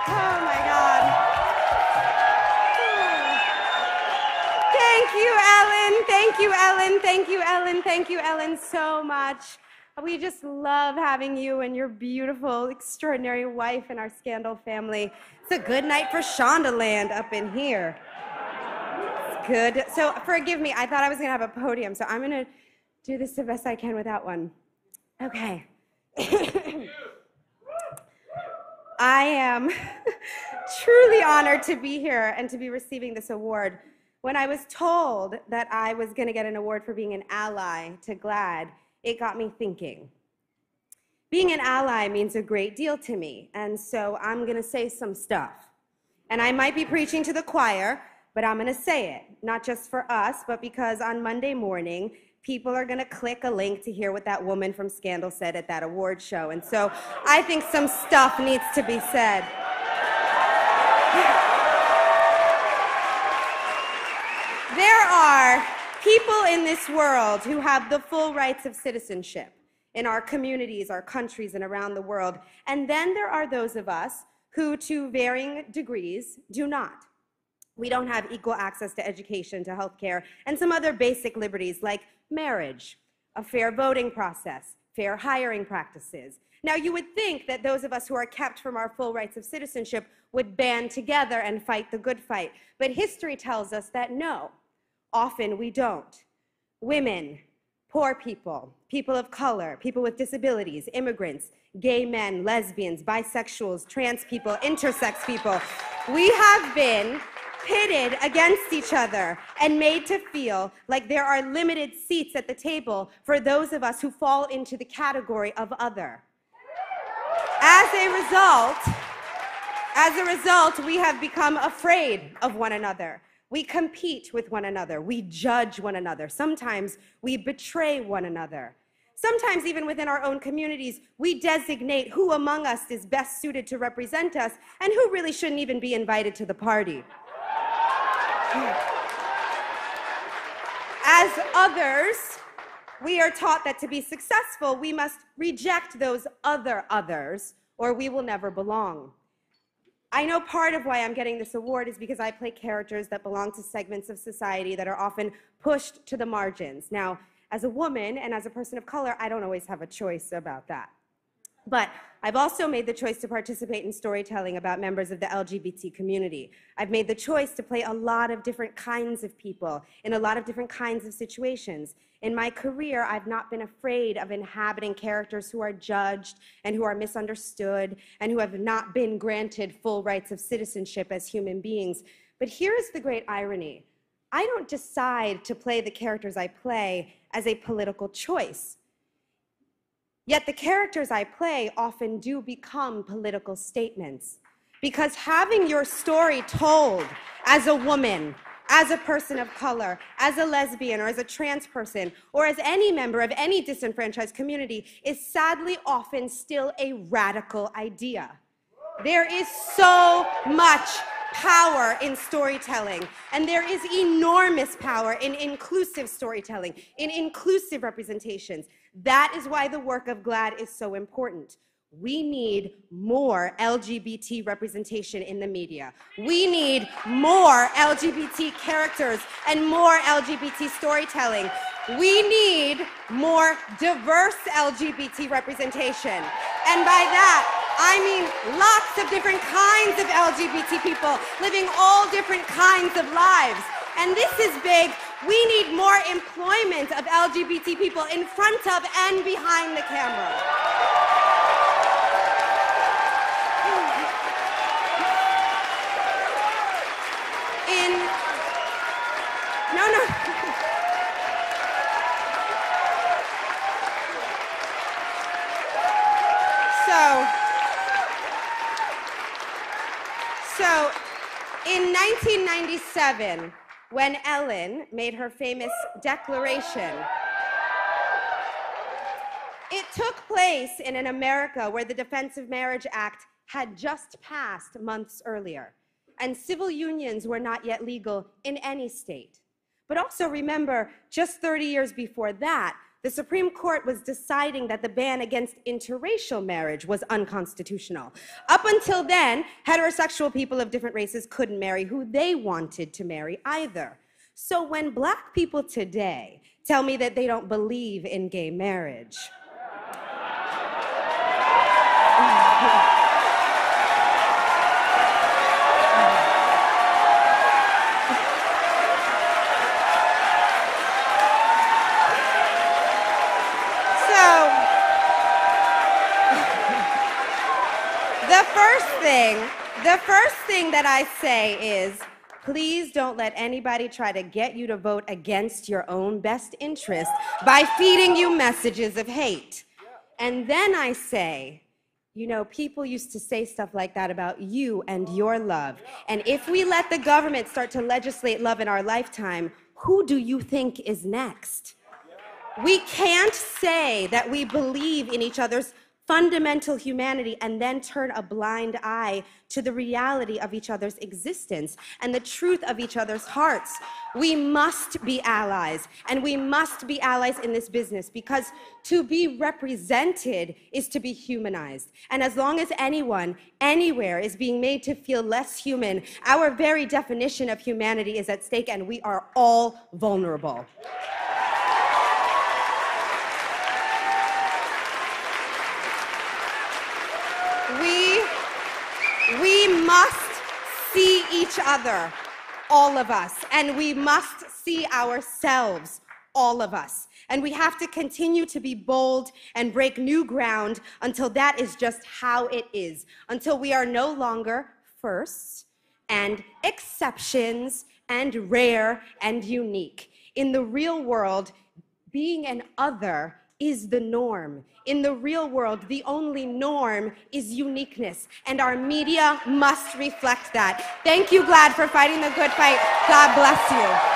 Oh my God. Thank you, Ellen. Thank you, Ellen. Thank you, Ellen. Thank you, Ellen, so much. We just love having you and your beautiful, extraordinary wife in our Scandal family. It's a good night for Shondaland up in here. It's good. So forgive me, I thought I was going to have a podium, so I'm going to do this the best I can without one. Okay. I am truly honored to be here and to be receiving this award. When I was told that I was going to get an award for being an ally to GLAAD, it got me thinking. Being an ally means a great deal to me, and so I'm going to say some stuff. And I might be preaching to the choir, but I'm going to say it, not just for us, but because on Monday morning, people are going to click a link to hear what that woman from Scandal said at that award show. And so I think some stuff needs to be said. There are people in this world who have the full rights of citizenship in our communities, our countries, and around the world. And then there are those of us who, to varying degrees, do not. We don't have equal access to education, to healthcare, and some other basic liberties like marriage, a fair voting process, fair hiring practices. Now, you would think that those of us who are kept from our full rights of citizenship would band together and fight the good fight. But history tells us that no, often we don't. Women, poor people, people of color, people with disabilities, immigrants, gay men, lesbians, bisexuals, trans people, intersex people, we have been pitted against each other and made to feel like there are limited seats at the table for those of us who fall into the category of other. As a result, we have become afraid of one another. We compete with one another. We judge one another. Sometimes we betray one another. Sometimes even within our own communities, we designate who among us is best suited to represent us and who really shouldn't even be invited to the party. As others, we are taught that to be successful, we must reject those other others, or we will never belong. I know part of why I'm getting this award is because I play characters that belong to segments of society that are often pushed to the margins. Now, as a woman and as a person of color, I don't always have a choice about that. But I've also made the choice to participate in storytelling about members of the LGBT community. I've made the choice to play a lot of different kinds of people in a lot of different kinds of situations. In my career, I've not been afraid of inhabiting characters who are judged and who are misunderstood and who have not been granted full rights of citizenship as human beings. But here's the great irony. I don't decide to play the characters I play as a political choice. Yet the characters I play often do become political statements. Because having your story told as a woman, as a person of color, as a lesbian, or as a trans person, or as any member of any disenfranchised community is sadly often still a radical idea. There is so much power in storytelling, and there is enormous power in inclusive storytelling, in inclusive representations. That is why the work of GLAAD is so important. We need more LGBT representation in the media. We need more LGBT characters and more LGBT storytelling. We need more diverse LGBT representation. And by that, I mean lots of different kinds of LGBT people living all different kinds of lives. And this is big. We need more employment of LGBT people in front of and behind the camera. So in 1997, when Ellen made her famous declaration, it took place in an America where the Defense of Marriage Act had just passed months earlier, and civil unions were not yet legal in any state. But also remember, just 30 years before that, the Supreme Court was deciding that the ban against interracial marriage was unconstitutional. Up until then, heterosexual people of different races couldn't marry who they wanted to marry either. So when Black people today tell me that they don't believe in gay marriage, the first thing that I say is, please don't let anybody try to get you to vote against your own best interest by feeding you messages of hate. And then I say, you know, people used to say stuff like that about you and your love. And if we let the government start to legislate love in our lifetime, who do you think is next? We can't say that we believe in each other's fundamental humanity and then turn a blind eye to the reality of each other's existence and the truth of each other's hearts. We must be allies, and we must be allies in this business, because to be represented is to be humanized. And as long as anyone, anywhere is being made to feel less human, our very definition of humanity is at stake, and we are all vulnerable. We must see each other, all of us, and we must see ourselves, all of us. And we have to continue to be bold and break new ground until that is just how it is, until we are no longer firsts and exceptions and rare and unique. In the real world, being an other is the norm. In the real world, the only norm is uniqueness, and our media must reflect that. Thank you, GLAAD, for fighting the good fight. God bless you.